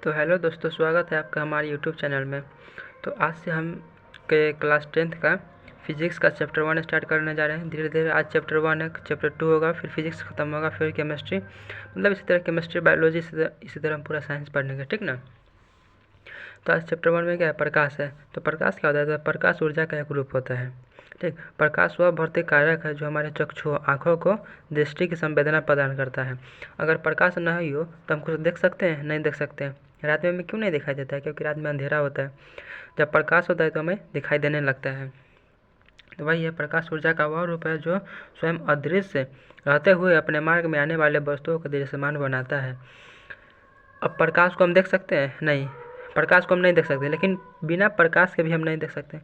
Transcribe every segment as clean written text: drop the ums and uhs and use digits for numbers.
तो हेलो दोस्तों, स्वागत है आपका हमारे यूट्यूब चैनल में। तो आज से हम के क्लास 10th का फिजिक्स का चैप्टर 1 स्टार्ट करने जा रहे हैं। धीरे धीरे आज चैप्टर 1 है, चैप्टर 2 होगा, फिर फिजिक्स खत्म होगा, फिर केमिस्ट्री, मतलब इसी तरह केमिस्ट्री, बायोलॉजी, इसी तरह हम पूरा साइंस पढ़ने का, ठीक ना। तो आज चैप्टर 1 में क्या है, प्रकाश है। तो प्रकाश क्या होता है? तो प्रकाश ऊर्जा का एक रूप होता है, ठीक। प्रकाश वह भौतिक कारक है जो हमारे चक्षु आँखों को दृष्टि की संवेदना प्रदान करता है। अगर प्रकाश न ही हो तो हम कुछ देख सकते हैं? नहीं देख सकते हैं। रात में हमें क्यों नहीं दिखाई देता है? क्योंकि रात में अंधेरा होता है। जब प्रकाश होता है तो हमें दिखाई देने लगता है। तो वही है, प्रकाश ऊर्जा का वह रूप है जो स्वयं अदृश्य रहते हुए अपने मार्ग में आने वाले वस्तुओं को दृश्यमान बनाता है। अब प्रकाश को हम देख सकते हैं? नहीं, प्रकाश को हम नहीं देख सकते, लेकिन बिना प्रकाश के भी हम नहीं देख सकते।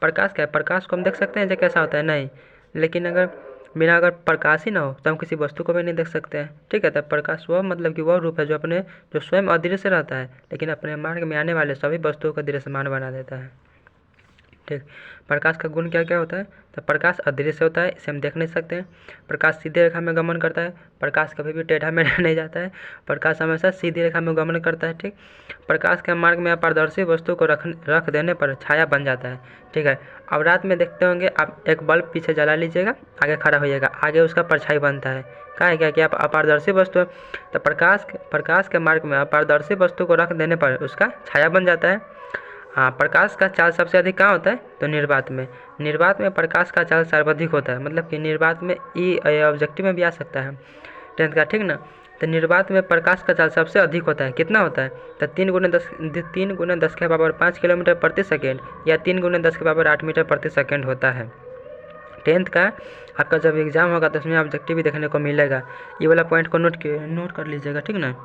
प्रकाश क्या है? प्रकाश को हम देख सकते हैं जो कैसा होता है? नहीं, लेकिन अगर प्रकाश ही ना हो तो हम किसी वस्तु को भी नहीं देख सकते हैं, ठीक है। तब प्रकाश वह मतलब कि वह रूप है जो स्वयं अदृश्य रहता है लेकिन अपने मार्ग में आने वाले सभी वस्तुओं को दृश्यमान बना देता है, ठीक। प्रकाश का गुण क्या क्या होता है? तो प्रकाश अदृश्य होता है, इसे हम देख नहीं सकते हैं। प्रकाश सीधे रेखा में गमन करता है, प्रकाश कभी भी टेढ़ा मेढ़ा नहीं जाता है, प्रकाश हमेशा सीधी रेखा में गमन करता है, ठीक। प्रकाश के मार्ग में अपारदर्शी वस्तु को रख देने पर छाया बन जाता है, ठीक है। अब रात में देखते होंगे आप, एक बल्ब पीछे जला लीजिएगा, आगे खड़ा होइएगा, आगे उसका परछाई बनता है। क्या है? क्या कि आप अपारदर्शी वस्तु है, तो प्रकाश के मार्ग में अपारदर्शी वस्तु को रख देने पर उसका छाया बन जाता है। हाँ, प्रकाश का चाल सबसे अधिक कहाँ होता है? तो निर्वात में। निर्वात में प्रकाश का चाल सर्वाधिक होता है, मतलब कि निर्वात में ऑब्जेक्टिव में भी आ सकता है 10th का, ठीक ना। तो निर्वात में प्रकाश का चाल सबसे अधिक होता है। कितना होता है? तो 3 × 10⁵ 5 किलोमीटर प्रति सेकेंड या 3 × 10⁻8 मीटर प्रति सेकेंड होता है। 10th का आपका जब एग्ज़ाम होगा तो उसमें ऑब्जेक्टिव भी देखने को मिलेगा। ये वाला पॉइंट को नोट कर लीजिएगा, ठीक ना।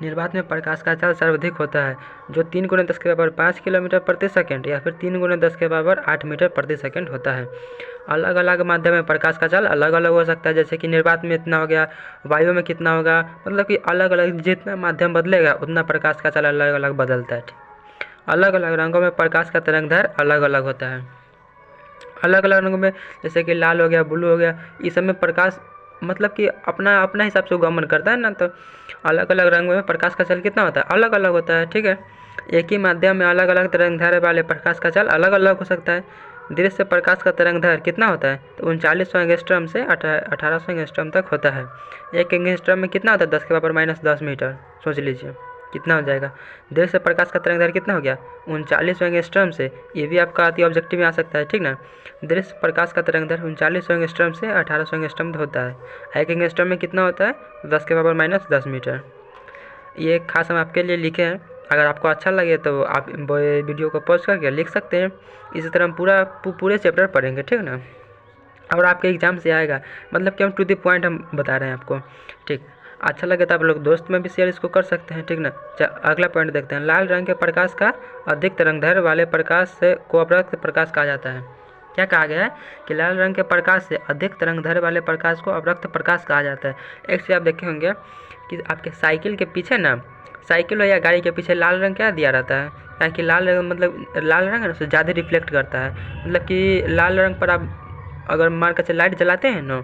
निर्वात में प्रकाश का चाल सर्वाधिक होता है, जो 3 × 10⁻5 किलोमीटर प्रति सेकेंड या फिर 3 × 10⁻8 मीटर प्रति सेकेंड होता है। अलग अलग माध्यम में प्रकाश का चाल अलग अलग हो सकता है, जैसे कि निर्वात में इतना हो गया, वायु में कितना होगा, मतलब कि अलग अलग जितना माध्यम बदलेगा उतना प्रकाश का चाल अलग अलग बदलता है, ठीक। अलग अलग रंगों में प्रकाश का तरंगदैर्घ्य अलग अलग होता है। अलग अलग रंगों में जैसे कि लाल हो गया, ब्लू हो गया, इस सब में प्रकाश मतलब कि अपना अपना हिसाब से गमन करता है ना। तो अलग अलग रंग में प्रकाश का चाल कितना होता है? अलग अलग होता है, ठीक है। एक ही माध्यम में अलग अलग तरंगदैर्घ्य वाले प्रकाश का चाल अलग अलग हो सकता है। दृश्य प्रकाश का तरंगदैर्घ्य कितना होता है? तो 3900 एंगस्ट्रॉम से 1800 एंगस्ट्रॉम तक होता है। एक एंगस्ट्रॉम में कितना होता है? 10⁻−10 मीटर। सोच लीजिए कितना हो जाएगा। दृश्य प्रकाश का तरंगदैर्घ्य कितना हो गया? 3900 एंगस्ट्रॉम से, ये भी आपका अति ऑब्जेक्टिव में आ सकता है, ठीक ना। दृश्य प्रकाश का तरंगदैर्घ्य 3900 एंगस्ट्रॉम से 1800 एंगस्ट्रॉम होता है। एक एंगस्ट्रॉम में कितना होता है? 10⁻−10 मीटर। ये खास हम आपके लिए लिखे हैं। अगर आपको अच्छा लगे तो आप वीडियो को पॉज करके लिख सकते हैं। इसी तरह हम पूरे चैप्टर पढ़ेंगे, ठीक ना। और आपके एग्जाम से आएगा, मतलब कि हम टू द पॉइंट हम बता रहे हैं आपको, ठीक। अच्छा लगे तो आप लोग दोस्त में भी शेयर इसको कर सकते हैं, ठीक ना। अगला पॉइंट देखते हैं। लाल रंग के प्रकाश का अधिक तरंगदैर्घ्य वाले प्रकाश से को अवरक्त प्रकाश कहा जाता है। क्या कहा गया है? कि लाल रंग के प्रकाश से अधिक तरंगदैर्घ्य वाले प्रकाश को अवरक्त प्रकाश कहा जाता है। एक से आप देखे होंगे कि आपके साइकिल के पीछे ना, साइकिल या गाड़ी के पीछे लाल रंग क्या दिया रहता है? क्या कि लाल रंग मतलब लाल रंग है ना, उससे ज़्यादा रिफ्लेक्ट करता है। मतलब कि लाल रंग पर आप अगर मान कर चलिए लाइट जलाते हैं ना,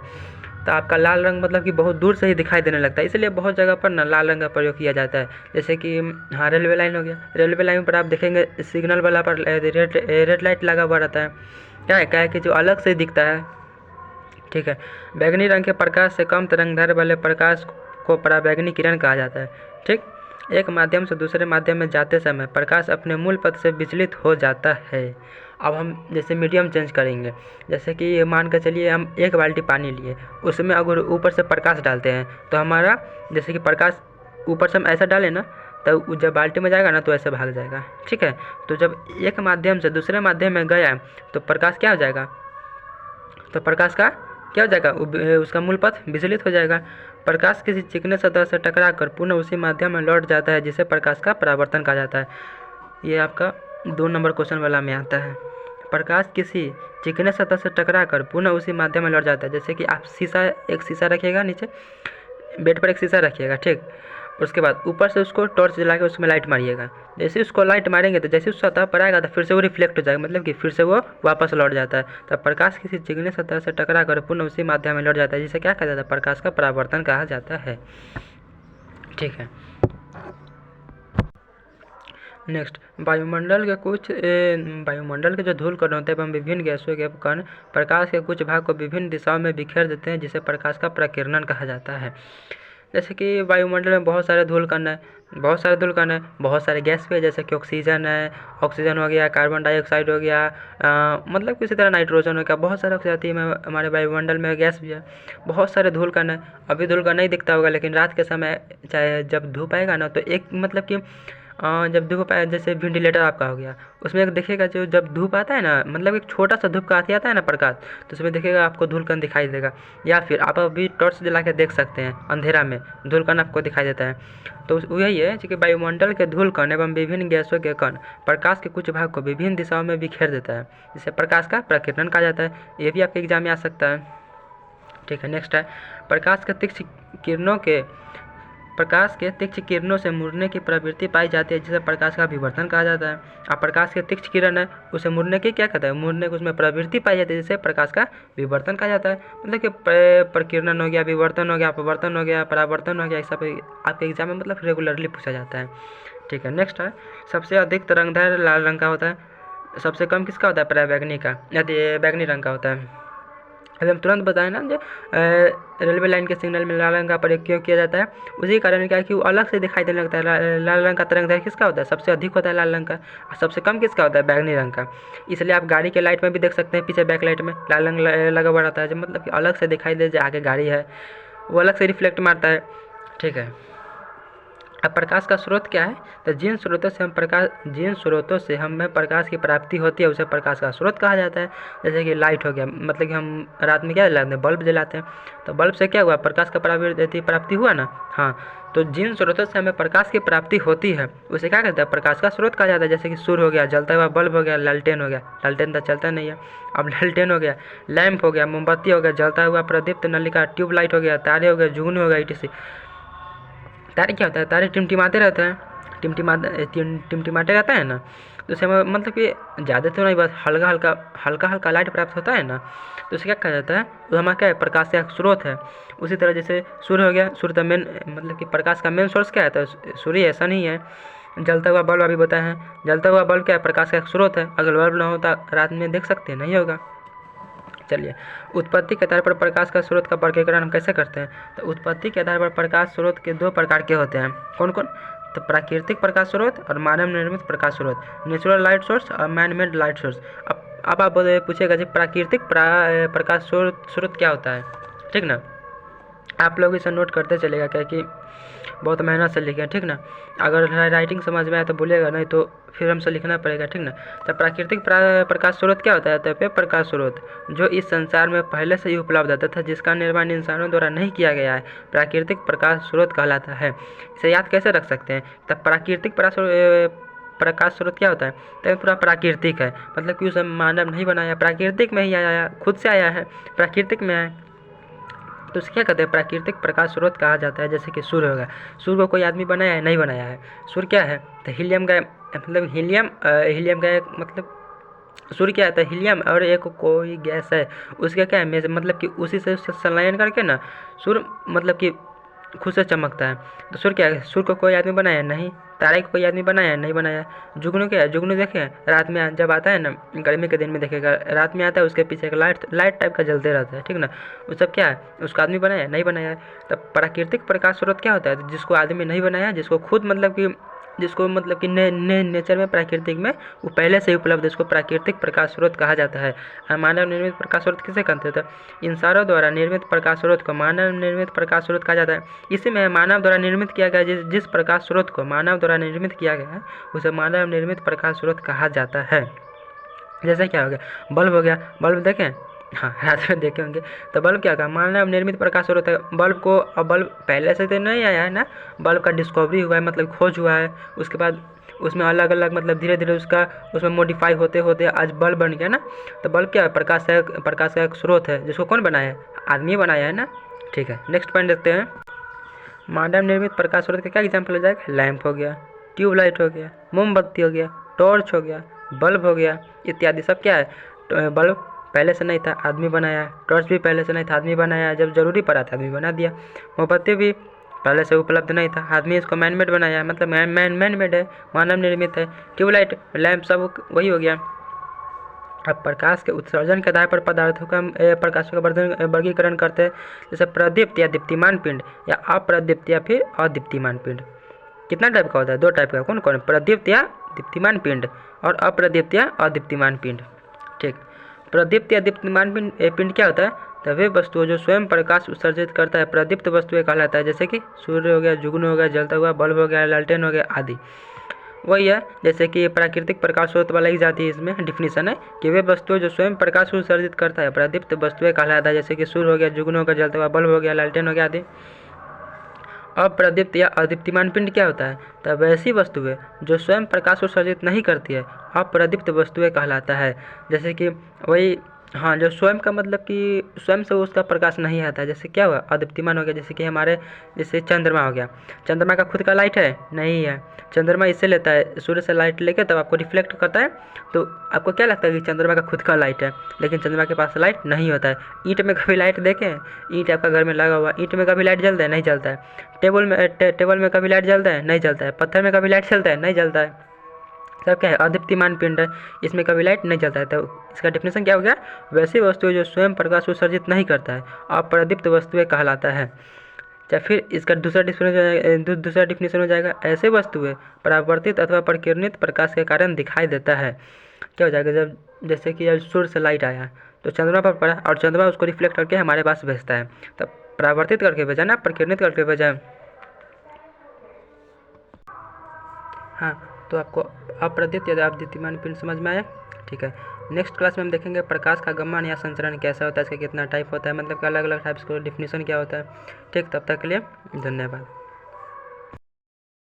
तो आपका लाल रंग मतलब कि बहुत दूर से ही दिखाई देने लगता है। इसलिए बहुत जगह पर ना लाल रंग का प्रयोग किया जाता है। जैसे कि हाँ, रेलवे लाइन हो गया, रेलवे लाइन पर आप देखेंगे सिग्नल वाला पर रेड लाइट लगा हुआ रहता है। क्या है कि जो अलग से दिखता है, ठीक है। बैगनी रंग के प्रकाश से कम तरंगदैर्घ्य वाले प्रकाश को पराबैंगनी किरण कहा जाता है, ठीक। एक माध्यम से दूसरे माध्यम में जाते समय प्रकाश अपने मूल पथ से विचलित हो जाता है। अब हम जैसे मीडियम चेंज करेंगे, जैसे कि मान कर चलिए हम एक बाल्टी पानी लिए, उसमें अगर ऊपर से प्रकाश डालते हैं तो हमारा जैसे कि प्रकाश ऊपर से हम ऐसा डालें ना, तो जब बाल्टी में जाएगा ना तो ऐसे भाग जाएगा, ठीक है। तो जब एक माध्यम से दूसरे माध्यम में गया तो प्रकाश क्या हो जाएगा? तो प्रकाश का क्या हो जाएगा? उसका मूल पथ विचलित हो जाएगा। प्रकाश किसी चिकने सतह से टकराकर पुनः उसी माध्यम में लौट जाता है, जिसे प्रकाश का परावर्तन कहा जाता है। ये आपका 2 नंबर क्वेश्चन वाला में आता है। प्रकाश किसी चिकने सतह से टकराकर पुनः उसी माध्यम में लौट जाता है। जैसे कि आप एक शीशा रखिएगा, नीचे बेड पर एक शीशा रखिएगा, ठीक। उसके बाद ऊपर से उसको टॉर्च जला के उसमें लाइट मारिएगा। जैसे उसको लाइट मारेंगे तो जैसे उस सतह पर आएगा तो फिर से वो रिफ्लेक्ट हो जाएगा, मतलब कि फिर से वो वापस लौट जाता है। तो प्रकाश किसी चिकनी सतह से टकरा कर पुनः उसी माध्यम में लौट जाता है, जिसे क्या कहा जाता है? प्रकाश का परावर्तन कहा जाता है, ठीक है। नेक्स्ट, वायुमंडल के जो धूल कण होते हैं एवं विभिन्न गैसों के कण प्रकाश के कुछ भाग को विभिन्न दिशाओं में बिखेर देते हैं, जिसे प्रकाश का प्रकीर्णन कहा जाता है। जैसे कि वायुमंडल में बहुत सारे धूल कण है, बहुत सारे गैस भी है, जैसे कि ऑक्सीजन है, ऑक्सीजन हो गया, कार्बन डाइऑक्साइड हो गया, मतलब किसी तरह नाइट्रोजन हो गया, बहुत सारे ऑक्सीजन में हमारे वायुमंडल में गैस भी है, बहुत सारे धूल कण है। अभी धूल कण नहीं दिखता होगा, लेकिन रात के समय चाहे जब धूप आएगा ना, तो एक मतलब कि जब धूप आए, जैसे वेंटिलेटर आपका हो गया, उसमें एक देखिएगा जो जब धूप आता है ना, मतलब एक छोटा सा धूप का हाथी आता है ना प्रकाश, तो उसमें देखिएगा आपको धूलकण दिखाई देगा। या फिर आप अभी टॉर्च जला के देख सकते हैं, अंधेरा में धूलकण आपको दिखाई देता है। तो वही है कि वायुमंडल के धूलकण एवं विभिन्न गैसों के कण प्रकाश के कुछ भाग को विभिन्न दिशाओं में बिखेर देता है, जिसे प्रकाश का प्रकीर्णन कहा जाता है। ये भी आपके एग्जाम में आ सकता है। ठीक है, नेक्स्ट है, प्रकाश के तीक्ष्ण किरणों से मुड़ने की प्रवृत्ति पाई जाती है, जिसे प्रकाश का विवर्तन कहा जाता है। अब प्रकाश के तीक्ष्ण किरण है, उसे मुड़ने की क्या कहता है, मुड़ने की उसमें प्रवृत्ति पाई जाती है, जिसे प्रकाश का विवर्तन कहा जाता है। मतलब कि प्रकीर्णन हो गया, विवर्तन हो गया, अपवर्तन हो गया, परावर्तन हो गया, ऐसा आपके एग्जाम में मतलब रेगुलरली पूछा जाता है। ठीक है, नेक्स्ट है, सबसे अधिक तरंगदैर्घ्य लाल रंग का होता है, सबसे कम किसका होता है, पराबैंगनी का, यदि बैगनी रंग का होता है। अभी हम तुरंत बताएं ना, जो रेलवे लाइन के सिग्नल में लाल रंग का प्रयोग क्यों किया जाता है, उसी कारण क्या है कि वो अलग से दिखाई देने लगता है। लाल रंग का तरंगदैर्घ्य किसका होता है, सबसे अधिक होता है लाल रंग का, और सबसे कम किसका होता है, बैगनी रंग का। इसलिए आप गाड़ी के लाइट में भी देख सकते हैं, पीछे बैक लाइट में लाल रंग लगा हुआ रहता है, जो मतलब कि अलग से दिखाई दे, जो आगे गाड़ी है वो अलग से रिफ्लेक्ट मारता है। ठीक है, अब प्रकाश का स्रोत क्या है, तो जिन स्रोतों से हमें प्रकाश की प्राप्ति होती है, उसे प्रकाश का स्रोत कहा जाता है। जैसे कि लाइट हो गया, मतलब कि हम रात में क्या जलाते हैं, बल्ब जलाते हैं, तो बल्ब से क्या हुआ, प्रकाश का प्राप्ति हुआ ना। हाँ, तो जिन स्रोतों से हमें प्रकाश की प्राप्ति होती है, उसे क्या कहते हैं, प्रकाश का स्रोत कहा जाता है। जैसे कि सूर्य हो गया, जलता हुआ बल्ब हो गया, लालटेन हो गया, लालटेन तो चलता नहीं है, अब लालटेन हो गया, लैंप हो गया, मोमबत्ती हो गया, जलता हुआ प्रदीप्त नलिका, ट्यूबलाइट हो गया, तारे हो गए, जुगनू हो गया, etc। तारे क्या होता है, तारे टिमटिमाते रहते हैं, टिमटिमाते रहता है ना, तो उसे मतलब कि ज़्यादा तो नहीं, बस हल्का हल्का लाइट प्राप्त होता है ना, तो उसे क्या कहा जाता है, तो हमारा क्या है, प्रकाश का स्रोत है। उसी तरह जैसे सूर्य हो गया, सूर्य का मेन मतलब कि प्रकाश का मेन सोर्स क्या है, तो सूर्य ऐसा नहीं है। जलता हुआ बल्ब अभी बताया है, जलता हुआ बल्ब क्या है, प्रकाश का एक स्रोत है। अगर बल्ब ना होता रात में देख सकते हैं, नहीं होगा। चलिए, उत्पत्ति के आधार पर प्रकाश का स्रोत का वर्गीकरण हम कैसे करते हैं, तो उत्पत्ति के आधार पर प्रकाश स्रोत के दो प्रकार के होते हैं। कौन कौन, तो प्राकृतिक प्रकाश स्रोत और मानव निर्मित प्रकाश स्रोत, नेचुरल लाइट सोर्स और मैन मेड लाइट सोर्स। अब आप पूछेगा जी प्राकृतिक प्रकाश स्रोत क्या होता है, ठीक ना। आप लोग इसे नोट करते चलेगा, क्या कि बहुत मेहनत से लिखें, ठीक ना। अगर राइटिंग समझ में आए तो बोलिएगा, नहीं तो फिर हमसे लिखना पड़ेगा, ठीक ना। तो प्राकृतिक प्रकाश स्रोत क्या होता है, तो पे प्रकाश स्रोत जो इस संसार में पहले से ही उपलब्ध है तथा जिसका निर्माण इंसानों द्वारा नहीं किया गया है, प्राकृतिक प्रकाश स्रोत कहलाता है। इसे याद कैसे रख सकते हैं, तब प्राकृतिक प्रकाश स्रोत क्या होता है, तो पूरा प्राकृतिक है, मतलब कि उसे मानव नहीं बनाया, प्राकृतिक में ही आया है, खुद से आया है, प्राकृतिक में है, तो उसे क्या कहते हैं, प्राकृतिक प्रकाश स्रोत कहा जाता है। जैसे कि सूर्य होगा, सूर्य को कोई आदमी बनाया है, नहीं बनाया है। सूर्य क्या है, तो हीलियम का मतलब हीलियम का एक मतलब सूर्य क्या है, तो हीलियम और एक कोई गैस है, उसका क्या है, मतलब कि उसी से संलयन करके ना सूर्य मतलब कि खुद से चमकता है। तो सूर्य क्या है, सूर्य को कोई आदमी बनाया है, नहीं। तारे को कोई आदमी बनाया है, नहीं बनाया। जुगनू क्या है, जुगनू देखे रात में जब आता है ना, गर्मी के दिन में देखेगा, रात में आता है, उसके पीछे एक लाइट टाइप का जलते रहता है, ठीक ना। वो सब क्या है, उसको आदमी बनाया है, नहीं बनाया है। तब प्राकृतिक प्रकाश स्रोत क्या होता है, जिसको आदमी नहीं बनाया, जिसको खुद मतलब कि नेचर में, प्राकृतिक में वो पहले से ही उपलब्ध है, इसको प्राकृतिक प्रकाश स्रोत कहा जाता है। मानव निर्मित प्रकाश स्रोत किसे कहते हैं, इंसानों द्वारा निर्मित प्रकाश स्रोत को मानव निर्मित प्रकाश स्रोत कहा जाता है। इसी में मानव द्वारा निर्मित किया गया जिस प्रकाश स्रोत को मानव द्वारा निर्मित किया गया है, उसे मानव निर्मित प्रकाश स्रोत कहा जाता है। जैसे क्या हो गया, बल्ब हो गया, बल्ब देखें, हाँ रात में देखे होंगे, तो बल्ब क्या होगा, मानव निर्मित प्रकाश स्रोत है। बल्ब को, अब बल्ब पहले से तो नहीं आया है ना, बल्ब का डिस्कवरी हुआ है, मतलब खोज हुआ है, उसके बाद उसमें अलग अलग मतलब धीरे धीरे उसमें मॉडिफाई होते होते आज बल्ब बन गया ना। तो बल्ब क्या है, प्रकाश का एक स्रोत है, जिसको कौन बनाया है, आदमी बनाया है ना। ठीक है, नेक्स्ट पॉइंट देखते हैं। मानव निर्मित प्रकाश स्रोत का क्या एग्जाम्पल हो जाएगा, लैंप हो गया, ट्यूबलाइट हो गया, मोमबत्ती हो गया, टॉर्च हो गया, बल्ब हो गया इत्यादि। सब क्या है, बल्ब पहले से नहीं था, आदमी बनाया। टॉर्च भी पहले से नहीं था, आदमी बनाया, जब जरूरी पड़ा था आदमी बना दिया। मोमबत्ती भी पहले से उपलब्ध नहीं था, आदमी इसको मैन मेड बनाया है, मतलब मैन मेड है, मानव निर्मित है। ट्यूबलाइट, लैंप सब वही हो गया। अब प्रकाश के उत्सर्जन के आधार पर पदार्थों का प्रकाशों का वर्गीकरण करते हैं, जैसे प्रदीप्त या दीप्तिमान पिंड या अप्रदीप्त या फिर अदीप्तिमान पिंड। कितना टाइप का होता है? 2 टाइप का। कौन कौन? प्रदीप्त या दीप्तिमान पिंड और अप्रदीप्त या अदीप्तिमान पिंड। ठीक, प्रदीप्त या दीप्तिमान पिंड क्या होता है? तो वे वस्तुओं जो स्वयं प्रकाश उत्सर्जित करता है प्रदीप्त वस्तुएं कहलाता है, जैसे कि सूर्य हो गया, जुगनू हो गया, जलता हुआ बल्ब हो गया, लालटेन हो गया आदि। वही है जैसे कि प्राकृतिक प्रकाश स्रोत वाला ही जाती है, इसमें डिफिनीशन है कि वे वस्तुएं जो स्वयं प्रकाश उत्सर्जित करता है प्रदीप्त वस्तुएं कहलाता है, जैसे कि सूर्य हो गया, जुगनू हो गया, जलता हुआ बल्ब हो गया, लालटेन हो गया आदि। अप्रदीप्त या अदीप्तिमान पिंड क्या होता है? तो वैसी वस्तुएं जो स्वयं प्रकाश उत्सर्जित नहीं करती है अप्रदीप्त वस्तुएं कहलाता है, जैसे कि वही, हाँ, जो स्वयं का मतलब कि स्वयं से उसका प्रकाश नहीं आता है, जैसे क्या हुआ? अदीप्तिमान हो गया। जैसे कि हमारे, जैसे चंद्रमा हो गया, चंद्रमा का खुद का लाइट है? नहीं है। चंद्रमा इससे लेता है, सूर्य से लाइट लेके तब आपको रिफ्लेक्ट करता है, तो आपको क्या लगता है कि चंद्रमा का खुद का लाइट है, लेकिन चंद्रमा के पास लाइट नहीं होता है। ईंट में कभी लाइट देखें? ईंट आपका घर में लगा हुआ, ईंट में कभी लाइट जलता है? नहीं जलता है। टेबल में कभी लाइट जलता है? नहीं जलता है। पत्थर में कभी लाइट चलता है? नहीं जलता है। सब क्या है? अदीप्तिमान पिंड है, इसमें कभी लाइट नहीं जलता है। तो इसका डेफिनेशन क्या हो गया? वैसी वस्तुएं जो स्वयं प्रकाश उत्सर्जित नहीं करता है अप्रदीप्त वस्तुएं कहलाता है। चाहे फिर इसका दूसरा डिफिनेशन हो जाएगा, ऐसे वस्तुएं परावर्तित अथवा प्रकिरणित प्रकाश के कारण दिखाई देता है। क्या हो जाएगा? जब जैसे कि सूर्य से लाइट आया तो चंद्रमा पर पड़ा और चंद्रमा उसको रिफ्लेक्ट करके हमारे पास भेजता है, तब परावर्तित करके भेजा ना, प्रकिरणित करके भेजा। हाँ, तो आपको अप्रदीप्त या अदीप्तिमान पिंड समझ में आया? ठीक है, नेक्स्ट क्लास में हम देखेंगे प्रकाश का गमन या संचरण कैसा होता है, इसका कितना टाइप होता है, मतलब कि अलग अलग टाइप्स का डिफिनीशन क्या होता है। ठीक, तब तक के लिए धन्यवाद।